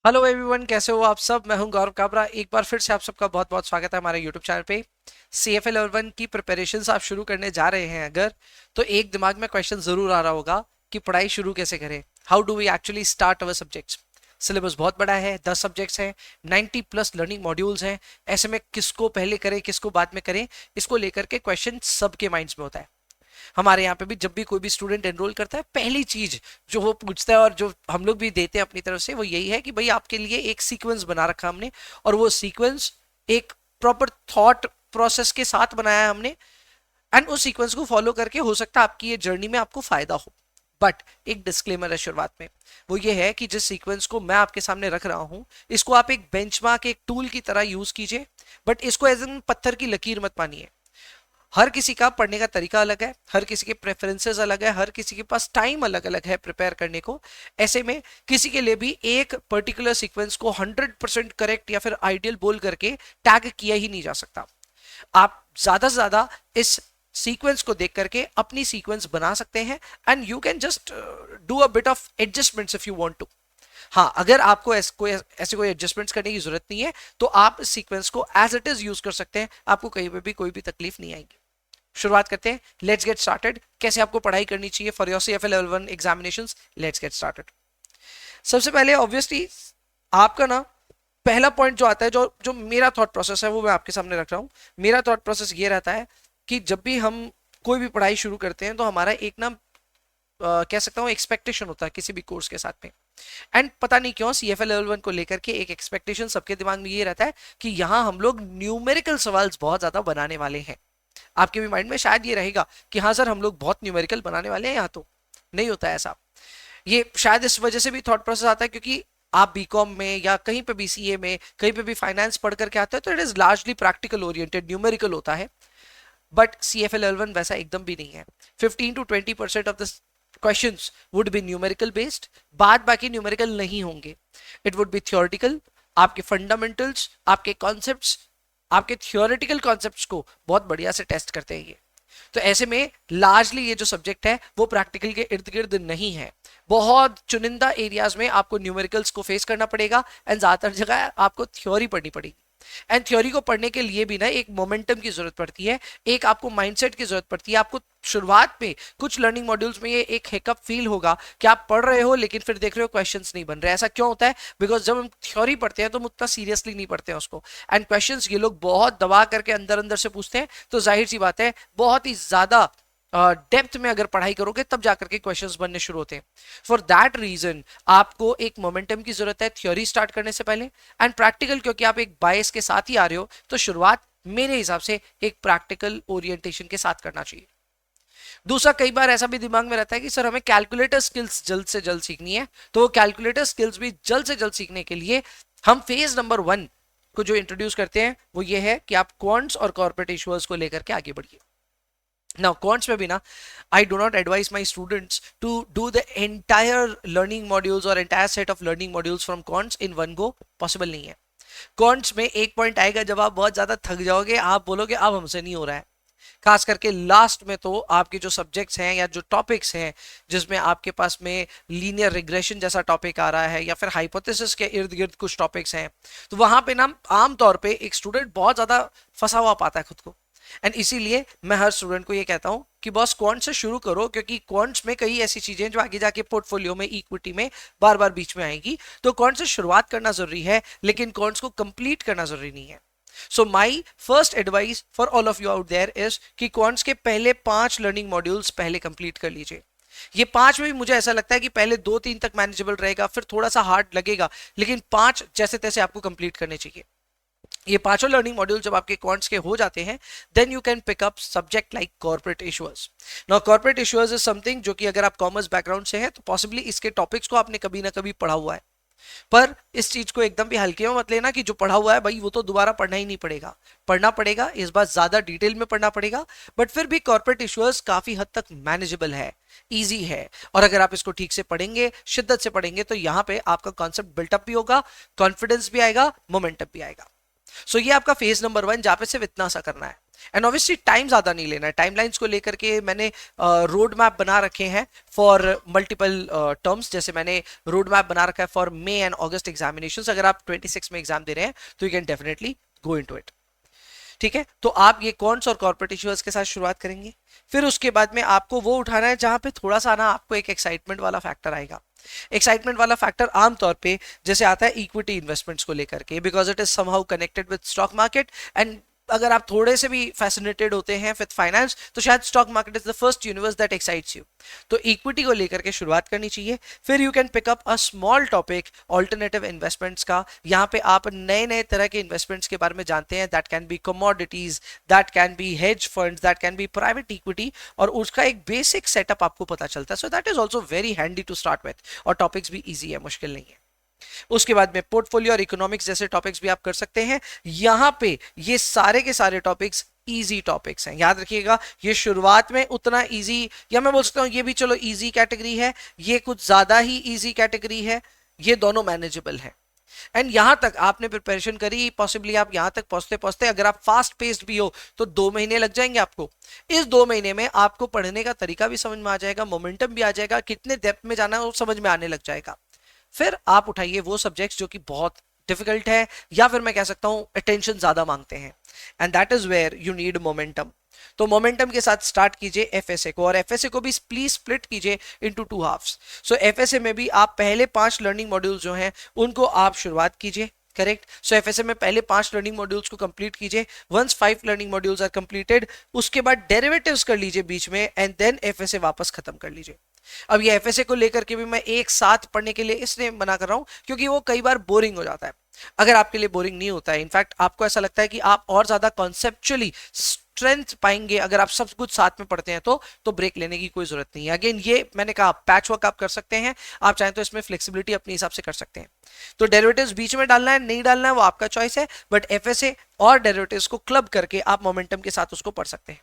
Hello everyone, कैसे हो आप सब। मैं हूं गौरव काबरा। एक बार फिर से आप सबका बहुत बहुत स्वागत है हमारे यूट्यूब चैनल पे। CFL 11 की प्रिपरेशंस आप शुरू करने जा रहे हैं अगर, तो एक दिमाग में क्वेश्चन जरूर आ रहा होगा कि पढ़ाई शुरू कैसे करें। How do we actually start our subjects. Syllabus बहुत बड़ा है, 10 सब्जेक्ट्स हैं, 90+ लर्निंग मॉड्यूल्स हैं। ऐसे में किसको पहले करें किसको बाद में करें, इसको लेकर के क्वेश्चन सबके माइंड्स में होता है। हमारे यहाँ पे भी जब भी कोई भी स्टूडेंट एनरोल करता है, पहली चीज जो वो पूछता है और जो हम लोग भी देते हैं अपनी तरफ से, वो यही है कि भाई आपके लिए एक सीक्वेंस बना रखा हमने, और वो सीक्वेंस एक प्रॉपर थॉट प्रोसेस के साथ बनाया है हमने। एंड उस सीक्वेंस को फॉलो करके हो सकता है आपकी ये जर्नी में आपको फायदा हो। बट एक डिस्क्लेमर है शुरुआत में, वो ये है कि जिस सीक्वेंस को मैं आपके सामने रख रहा हूं, इसको आप एक बेंचमार्क, एक टूल की तरह यूज कीजिए। बट इसको एज एन पत्थर की लकीर मत मानिए। हर किसी का पढ़ने का तरीका अलग है, हर किसी के प्रेफरेंसेस अलग है, हर किसी के पास टाइम अलग अलग है प्रिपेयर करने को। ऐसे में किसी के लिए भी एक पर्टिकुलर सीक्वेंस को 100% करेक्ट या फिर आइडियल बोल करके टैग किया ही नहीं जा सकता। आप ज्यादा से ज्यादा इस सीक्वेंस को देख करके अपनी सीक्वेंस बना सकते हैं, and you can just do a bit of adjustments if you want to. हाँ, अगर आपको ऐसे कोई एडजस्टमेंट्स करने की जरूरत नहीं है, तो आप इस सीक्वेंस को एज इट इज यूज कर सकते हैं। आपको कहीं पे भी कोई भी तकलीफ नहीं आएगी। शुरुआत करते हैं। Let's get started. कैसे आपको पढ़ाई करनी चाहिए for your CFL level 1 examinations. Let's get started. सबसे पहले ऑब्वियसली आपका ना पहला पॉइंट जो आता है, जो जो मेरा थॉट प्रोसेस है, वो मैं आपके सामने रख रहा हूं। मेरा थॉट प्रोसेस ये रहता है कि जब भी हम कोई भी पढ़ाई शुरू करते हैं, तो हमारा एक ना कह सकता हूँ एक्सपेक्टेशन होता है किसी भी कोर्स के साथ में। एंड पता नहीं क्यों CFL लेवल 1 को लेकर के एक एक्सपेक्टेशन सबके दिमाग में ये रहता है कि यहाँ हम लोग न्यूमेरिकल सवाल बहुत ज्यादा बनाने वाले हैं। आपके भी माइंड में शायद ये रहेगा कि हाँ सर, हम लोग बहुत न्यूमेरिकल बनाने वाले हैं। यहाँ तो नहीं होता है ऐसा। ये शायद इस वजह से भी थॉट प्रोसेस आता है क्योंकि आप बीकॉम में या कहीं पे भी CA में कहीं पे भी फाइनेंस पढ़ करके आते हैं, तो it is largely practical oriented, numerical होता है। बट CFL 11 वैसा एकदम भी नहीं है। 15 to 20% of the questions would be numerical based. बाद बाकी न्यूमेरिकल नहीं होंगे। It would be theoretical. आपके फंडामेंटल्स, आपके कॉन्सेप्ट्स, आपके थियोरेटिकल कॉन्सेप्ट्स को बहुत बढ़िया से टेस्ट करते हैं ये। तो ऐसे में लार्जली ये जो सब्जेक्ट है वो प्रैक्टिकल के इर्द गिर्द नहीं है। बहुत चुनिंदा एरियाज में आपको न्यूमेरिकल्स को फेस करना पड़ेगा, एंड ज्यादातर जगह आपको थ्योरी पढ़नी पड़ेगी। एंड थ्योरी को पढ़ने के लिए भी ना एक मोमेंटम की जरूरत पड़ती है, एक आपको माइंडसेट की जरूरत पड़ती है। आपको शुरुआत में कुछ लर्निंग मॉड्यूल्स में ये एक हिकअप फील होगा कि आप पढ़ रहे हो लेकिन फिर देख रहे हो क्वेश्चंस नहीं बन रहे। ऐसा क्यों होता है? बिकॉज जब हम थ्योरी पढ़ते हैं तो हम उतना सीरियसली नहीं पढ़ते हैं उसको, एंड क्वेश्चंस ये लोग बहुत दबा करके अंदर अंदर से पूछते हैं। तो जाहिर सी बात है, बहुत ही ज्यादा डेप्थ में अगर पढ़ाई करोगे तब जाकर के क्वेश्चंस बनने शुरू होते हैं। फॉर दैट रीजन आपको एक मोमेंटम की जरूरत है थ्योरी स्टार्ट करने से पहले। एंड प्रैक्टिकल, क्योंकि आप एक बायस के साथ ही आ रहे हो, तो शुरुआत मेरे हिसाब से एक प्रैक्टिकल ओरिएंटेशन के साथ करना चाहिए। दूसरा, कई बार ऐसा भी दिमाग में रहता है कि सर हमें कैलकुलेटर स्किल्स जल्द से जल्द सीखनी है। तो कैलकुलेटर स्किल्स भी जल्द से जल्द सीखने के लिए हम फेज नंबर 1 को जो इंट्रोड्यूस करते हैं वो ये है कि आप क्वांट्स और कॉर्पोरेट इशूअर्स को लेकर के आगे बढ़िए। Now, quants में भी ना, I do not advise my students to do the entire learning modules or entire set of learning modules from quants in one go. Possible नहीं है। quants में एक पॉइंट आएगा जब आप बहुत ज्यादा थक जाओगे, आप बोलोगे अब हमसे नहीं हो रहा है। खास करके लास्ट में तो आपके जो सब्जेक्ट्स हैं या जो टॉपिक्स हैं, जिसमें आपके पास में लीनियर रिग्रेशन जैसा टॉपिक आ रहा है या फिर हाइपोथेसिस के इर्द गिर्द कुछ टॉपिक्स हैं, तो वहां पे ना आमतौर पे एक स्टूडेंट बहुत ज्यादा फंसा हुआ पाता है खुद को। एंड इसीलिए मैं हर स्टूडेंट को ये कहता हूं कि बॉस क्वांट से शुरू करो, क्योंकि क्वांट्स में कई ऐसी चीजें जो आगे जाके पोर्टफोलियो में, इक्विटी में बार बार बीच में आएगी। तो क्वांट से शुरुआत करना जरूरी है, लेकिन क्वांट्स को कंप्लीट करना जरूरी नहीं है। So my first advice for all of you out there is कि क्वांट्स के पहले 5 लर्निंग मॉड्यूल्स पहले कंप्लीट कर लीजिए। ये 5 में भी मुझे ऐसा लगता है कि पहले 2-3 तक मैनेजेबल रहेगा, फिर थोड़ा सा हार्ड लगेगा, लेकिन 5 जैसे तैसे आपको कंप्लीट करने चाहिए। ये पांचों लर्निंग मॉड्यूल जब आपके क्वांट्स के हो जाते हैं, then you can pick up subject like corporate issuers. Now corporate issuers is something जो कि अगर आप कॉमर्स बैकग्राउंड से हैं तो पॉसिबली इसके टॉपिक्स को आपने कभी ना कभी पढ़ा हुआ है। पर इस चीज को एकदम भी हल्के में मत लेना कि जो पढ़ा हुआ है भाई वो तो दोबारा पढ़ना ही नहीं पड़ेगा। पढ़ना पड़ेगा, इस बार ज्यादा डिटेल में पढ़ना पड़ेगा, बट फिर भी कॉर्पोरेट इशूअर्स काफी हद तक मैनेजेबल है, इजी है। और अगर आप इसको ठीक से पढ़ेंगे, शिद्दत से पढ़ेंगे, तो यहाँ पे आपका कॉन्सेप्ट बिल्टअप भी होगा, कॉन्फिडेंस भी आएगा, मोमेंटम भी आएगा। सो ये आपका फेज नंबर 1, जहां पे सिर्फ इतना सा करना है। एंड ऑब्वियसली टाइम ज्यादा नहीं लेना है। टाइमलाइंस को लेकर के मैंने रोड मैप बना रखे हैं फॉर मल्टीपल टर्म्स। जैसे मैंने रोड मैप बना रखा है for may and August examinations. अगर आप 26 में एग्जाम दे रहे हैं तो you can definitely go into it. ठीक है, तो आप ये कॉन्ट्स और कॉर्पोरेट इश्यूज के साथ शुरुआत करेंगे। फिर उसके बाद में आपको वो उठाना है जहां पे थोड़ा सा ना आपको एक एक्साइटमेंट वाला फैक्टर आएगा। एक्साइटमेंट वाला फैक्टर आमतौर पे जैसे आता है इक्विटी इन्वेस्टमेंट्स को लेकर के, because it is somehow connected with stock market. And अगर आप थोड़े से भी फैसिनेटेड होते हैं विद फाइनेंस तो शायद stock market is the first universe that excites you. तो इक्विटी को लेकर के शुरुआत करनी चाहिए। फिर you can pick up a small topic alternative investments का। यहाँ पे आप नए नए तरह के इन्वेस्टमेंट्स के बारे में जानते हैं। That can be commodities, that can be hedge funds, that can be private equity, और उसका एक बेसिक सेटअप आपको पता चलता है। So that is also very handy to start with, और टॉपिक्स भी ईजी है, मुश्किल नहीं है। उसके बाद में पोर्टफोलियो और इकोनॉमिक्स जैसे टॉपिक्स भी आप कर सकते हैं। यहां पे ये सारे के सारे टॉपिक्स इजी टॉपिक्स हैं, याद रखिएगा। ये शुरुआत में उतना इजी, या मैं बोल सकता हूं ये भी चलो इजी कैटेगरी है, ये कुछ ज्यादा ही इजी कैटेगरी है, ये दोनों मैनेजेबल है। एंड यहां तक आपने प्रिपरेशन करी, पॉसिबली आप यहां तक पहुंचते पहुंचते अगर आप फास्ट पेस्ड भी हो तो 2 महीने लग जाएंगे आपको। इस 2 महीने में आपको पढ़ने का तरीका भी समझ में आ जाएगा, मोमेंटम भी आ जाएगा, कितने डेप्थ में जाना है वो समझ में आने लग जाएगा। फिर आप उठाइए वो सब्जेक्ट्स जो कि बहुत डिफिकल्ट है, या फिर मैं कह सकता हूं अटेंशन ज्यादा मांगते हैं, and that is where you need momentum. तो मोमेंटम के साथ स्टार्ट कीजिए एफएसए को, और एफएसए को भी प्लीज स्प्लिट कीजिए इनटू 2 हाफ्स। सो एफएसए में भी आप पहले 5 लर्निंग मॉड्यूल्स जो हैं उनको आप शुरुआत कीजिए, करेक्ट। सो एफएसए में पहले 5 लर्निंग मॉड्यूल्स को कंप्लीट कीजिए। Once 5 learning modules are completed, उसके बाद डेरिवेटिव्स कर लीजिए बीच में, एंड देन एफएसए वापस खत्म कर लीजिए। अब ये एफएसए को लेकर के भी मैं एक साथ पढ़ने के लिए इसलिए मना कर रहा हूं क्योंकि वो कई बार बोरिंग हो जाता है। अगर आपके लिए बोरिंग नहीं होता है, इनफैक्ट आपको ऐसा लगता है कि आप और ज्यादा कॉन्सेप्चुअली स्ट्रेंथ पाएंगे अगर आप सब कुछ साथ में पढ़ते हैं, तो ब्रेक लेने की कोई जरूरत नहीं है। अगेन ये मैंने कहा पैच वर्क आप कर सकते हैं, आप चाहें तो इसमें फ्लेक्सिबिलिटी अपने हिसाब से कर सकते हैं। तो डेरिवेटिव्स बीच में डालना है नहीं डालना है वो आपका चॉइस है, बट एफएसए और डेरिवेटिव्स को क्लब करके आप मोमेंटम के साथ उसको पढ़ सकते हैं।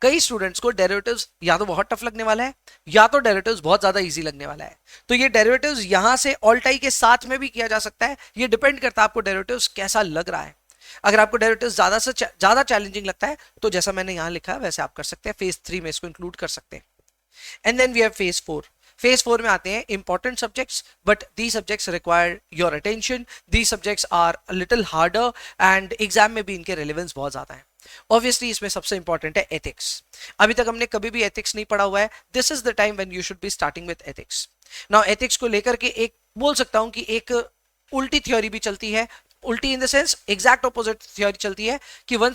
कई स्टूडेंट्स को डेरिवेटिव्स या तो बहुत टफ लगने वाला है, या तो डेरिवेटिव्स बहुत ज्यादा इजी लगने वाला है। तो ये डेरिवेटिव्स यहां से ऑल्टाई के साथ में भी किया जा सकता है, ये डिपेंड करता है आपको डेरिवेटिव्स कैसा लग रहा है। अगर आपको डेरिवेटिव्स ज्यादा से ज्यादा चैलेंजिंग लगता है तो जैसा मैंने यहां लिखा है वैसे आप कर सकते हैं, फेज 3 में इसको इंक्लूड कर सकते हैं। And then we have phase 4। Phase 4 में आते हैं important subjects, but the subjects require your attention, the subjects are little harder, and exam में भी इनके रेलेवेंस बहुत ज्यादा है। ऑब्वियसली इसमें सबसे इंपॉर्टेंट है एथिक्स। अभी तक हमने कभी भी एथिक्स नहीं पढ़ा हुआ है, this is the time when you should be starting with ethics. Now ethics को लेकर के एक बोल सकता हूं कि एक उल्टी थ्योरी भी चलती है, उल्टी in the sense exact opposite theory चलती है कि one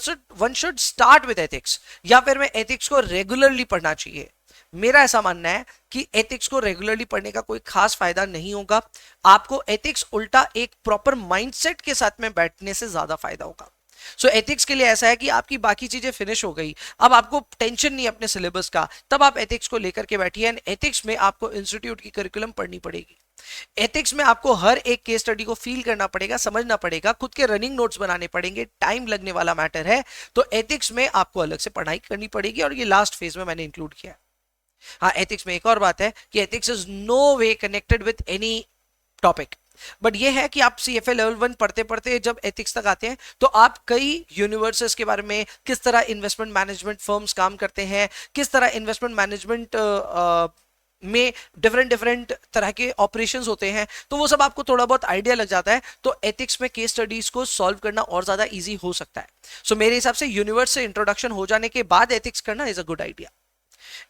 should start with ethics, या फिर मैं एथिक्स को रेगुलरली पढ़ना चाहिए। मेरा ऐसा मानना है कि एथिक्स को रेगुलरली पढ़ने का कोई खास फायदा नहीं होगा, आपको एथिक्स उल्टा एक प्रॉपर माइंडसेट के साथ में बैठने से ज्यादा फायदा होगा। सो एथिक्स के लिए ऐसा है कि आपकी बाकी चीजें फिनिश हो गई, अब आपको टेंशन नहीं अपने सिलेबस का, तब आप एथिक्स को लेकर के बैठिए। एंड एथिक्स में आपको इंस्टीट्यूट की करिकुलम पढ़नी पड़ेगी। एथिक्स में आपको हर एक केस स्टडी को फील करना पड़ेगा, समझना पड़ेगा, खुद के रनिंग नोट्स बनाने पड़ेंगे, टाइम लगने वाला मैटर है। तो एथिक्स में आपको अलग से पढ़ाई करनी पड़ेगी, और ये लास्ट फेज में मैंने इंक्लूड किया है। हाँ, एथिक्स में एक और बात है कि ethics is no way connected with any topic, but ये है कि आप सीएफए लेवल 1 पढ़ते पढ़ते जब एथिक्स तक आते हैं तो आप कई यूनिवर्सिटीज के बारे में, किस तरह इन्वेस्टमेंट मैनेजमेंट फर्म्स काम करते हैं, किस तरह इन्वेस्टमेंट मैनेजमेंट में डिफरेंट तरह के ऑपरेशंस होते हैं, तो वो सब आपको थोड़ा बहुत आइडिया लग जाता है। तो एथिक्स में केस स्टडीज को सॉल्व करना और ज्यादा इजी हो सकता है। सो मेरे हिसाब से यूनिवर्स से इंट्रोडक्शन हो जाने के बाद एथिक्स करना इज अ गुड आइडिया।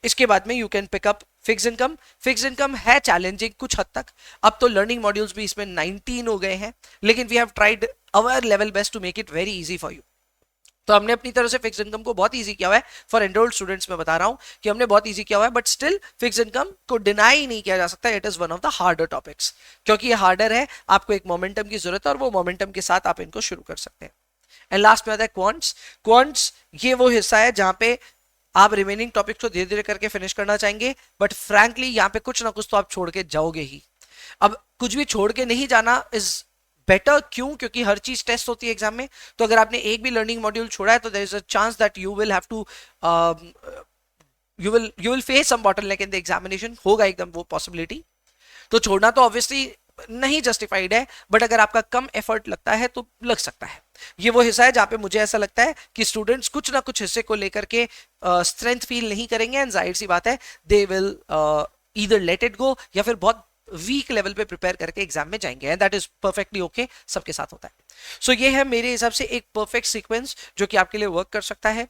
इसके बाद में you can pick up fix income. Fix income है चैलेंजिंग कुछ हद तक, अब तो लर्निंग मॉड्यूल्स भी इसमें 19 हो गए हैं, लेकिन we have tried our level best to make it very easy for you. तो हमने अपनी तरह से फिक्स इनकम को बहुत इजी किया हुआ है। फॉर एनरोल्ड स्टूडेंट्स में बता रहा हूं कि हमने बहुत इजी किया हुआ है, बट स्टिल फिक्स इनकम को डिनाई नहीं किया जा सकता, it is one of the harder topics. क्योंकि ये हार्डर है, आपको एक मोमेंटम की जरूरत है, और वो मोमेंटम के साथ आप इनको शुरू कर सकते हैं। एंड लास्ट में आता है क्वांट्स। क्वांट्स ये वो हिस्सा है जहां पे आप रिमेनिंग टॉपिक्स को धीरे धीरे करके फिनिश करना चाहेंगे, बट फ्रैंकली यहाँ पे कुछ ना कुछ तो आप छोड़ के जाओगे ही। अब कुछ भी छोड़ के नहीं जाना इज बेटर, क्यों? क्योंकि हर चीज टेस्ट होती है एग्जाम में। तो अगर आपने एक भी लर्निंग मॉड्यूल छोड़ा है तो there is a chance that you will have to you will face some bottleneck in the examination, होगा एकदम वो पॉसिबिलिटी। तो छोड़ना तो ऑब्वियसली नहीं जस्टिफाइड है, बट अगर आपका कम एफर्ट लगता है तो लग सकता है। ये वो हिस्सा है जहां पे मुझे ऐसा लगता है कि स्टूडेंट्स कुछ ना कुछ हिस्से को लेकर के स्ट्रेंथ फील नहीं करेंगे, एंड जाहिर सी बात है they will either let it go या फिर बहुत वीक लेवल पे प्रिपेयर करके एग्जाम में जाएंगे, and that is perfectly okay, सबके साथ होता है। सो ये है मेरे हिसाब से एक परफेक्ट सीक्वेंस जो कि आपके लिए वर्क कर सकता है।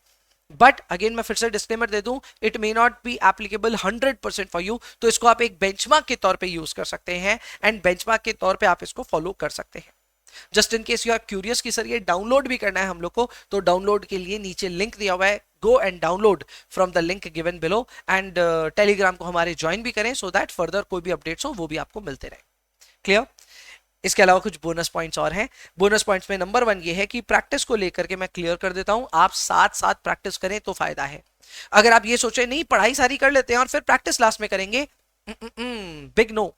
बट अगेन मैं फिर से डिस्क्लेमर दे दूं, it may not be applicable 100% for you, तो इसको आप एक बेंचमार्क के तौर पे यूज कर सकते हैं, एंड बेंचमार्क के तौर पे आप इसको फॉलो कर सकते हैं। Just in case you are curious कि सर ये डाउनलोड भी करना है हम लोग को, तो डाउनलोड के लिए नीचे लिंक दिया हुआ है, go and download from the link given below, and Telegram को हमारे ज्वाइन भी करें, सो दैट फर्दर कोई भी अपडेट्स हो वो भी आपको मिलते रहे। क्लियर? इसके अलावा कुछ बोनस पॉइंट्स और हैं। बोनस पॉइंट्स में नंबर 1 ये है कि प्रैक्टिस को लेकर के मैं क्लियर कर देता हूं, आप साथ साथ प्रैक्टिस करें तो फायदा है। अगर आप ये सोचे नहीं पढ़ाई सारी कर लेते हैं और फिर प्रैक्टिस लास्ट में करेंगे, बिग नो।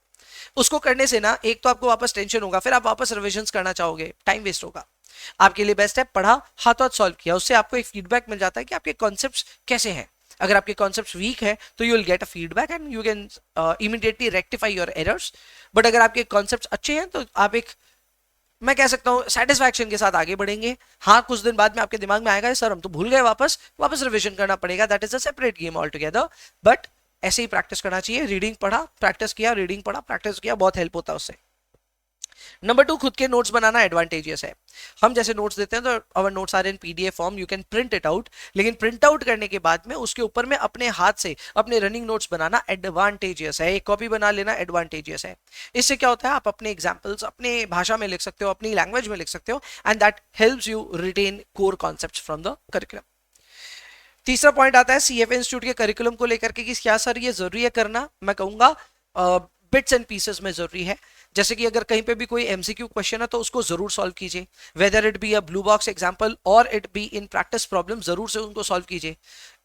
उसको करने से ना एक तो आपको वापस टेंशन होगा, फिर आप वापस रिविजन्स करना चाहोगे, टाइम वेस्ट होगा। आपके लिए बेस्ट है पढ़ा, हाथ हाथ सॉल्व किया, उससे आपको एक फीडबैक मिल जाता है कि आपके कॉन्सेप्ट्स कैसे हैं। अगर आपके कॉन्सेप्ट्स वीक है तो you will get a feedback and you can immediately rectify your errors. But अगर आपके कॉन्सेप्ट्स अच्छे हैं तो आप एक, मैं कह सकता हूं, सेटिस्फैक्शन के साथ आगे बढ़ेंगे। हाँ, कुछ दिन बाद में आपके दिमाग में आएगा सर हम तो भूल गए, वापस रिविजन करना पड़ेगा, that is a separate game all together. But ऐसे ही प्रैक्टिस करना चाहिए। रीडिंग पढ़ा, प्रैक्टिस किया, रीडिंग पढ़ा, प्रैक्टिस किया, बहुत हेल्प होता है उससे। नंबर 2, खुद के नोट्स बनाना एडवांटेजियस है। हम जैसे नोट्स देते हैं तो our notes are in PDF form, you can print it out, लेकिन प्रिंट आउट करने के बाद में उसके ऊपर में अपने हाथ से अपने रनिंग नोट्स बनाना एडवांटेजियस है। एक कॉपी बना लेना एडवांटेजियस है। इससे क्या होता है, आप अपने एग्जाम्पल्स अपने भाषा में लिख सकते हो, अपनी लैंग्वेज में लिख सकते हो, and that helps you retain core concepts from the curriculum. तीसरा पॉइंट आता है सीएफए इंस्टीट्यूट के करिकुलम को लेकर के कि क्या सर ये जरूरी है करना। मैं कहूंगा बिट्स एंड पीसेस में जरूरी है। जैसे कि अगर कहीं पे भी कोई एमसीक्यू क्वेश्चन है तो उसको जरूर सॉल्व कीजिए, whether it be a blue box example और it be in practice problem, जरूर से उनको सॉल्व कीजिए।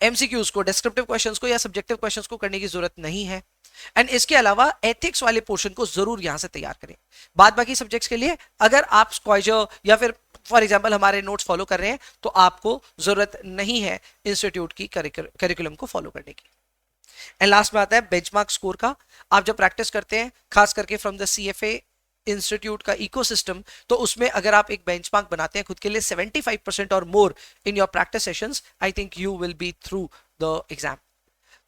एमसीक्यूज को, डिस्क्रिप्टिव क्वेश्चंस को या सब्जेक्टिव क्वेश्चंस को करने की जरूरत नहीं है। एंड इसके अलावा एथिक्स वाले पोर्शन को जरूर यहां से तैयार करें। बाद बाकी सब्जेक्ट्स के लिए अगर आप स्क्वाइजर या फिर फॉर एग्जाम्पल हमारे नोट्स फॉलो कर रहे हैं तो आपको जरूरत नहीं है इंस्टीट्यूट की करिकुलम को फॉलो करने की। एंड लास्ट में आता है बेंचमार्क स्कोर का। आप जब प्रैक्टिस करते हैं खास करके फ्रॉम द सीएफए इंस्टीट्यूट का इकोसिस्टम, तो उसमें अगर आप एक बेंचमार्क बनाते हैं खुद के लिए 75% और more in your practice sessions, I think you will be through the exam.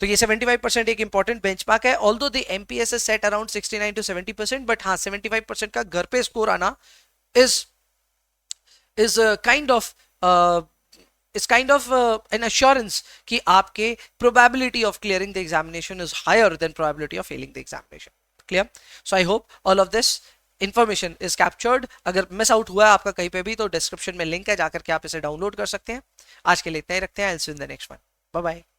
तो ये 75% एक इंपॉर्टेंट बेंचमार्क है। Although the MPS is set around 69 to 70%, but हाँ 75% का घर पे स्कोर आना is kind of an assurance कि आपके probability of clearing the examination is higher than probability of failing the examination. Clear? So I hope all of this information is captured. अगर miss out हुआ है आपका कहीं पे भी तो डिस्क्रिप्शन में लिंक है, जाकर के आप इसे डाउनलोड कर सकते हैं। आज के लिए इतना ही रखते हैं। I'll see you in the next one. Bye bye.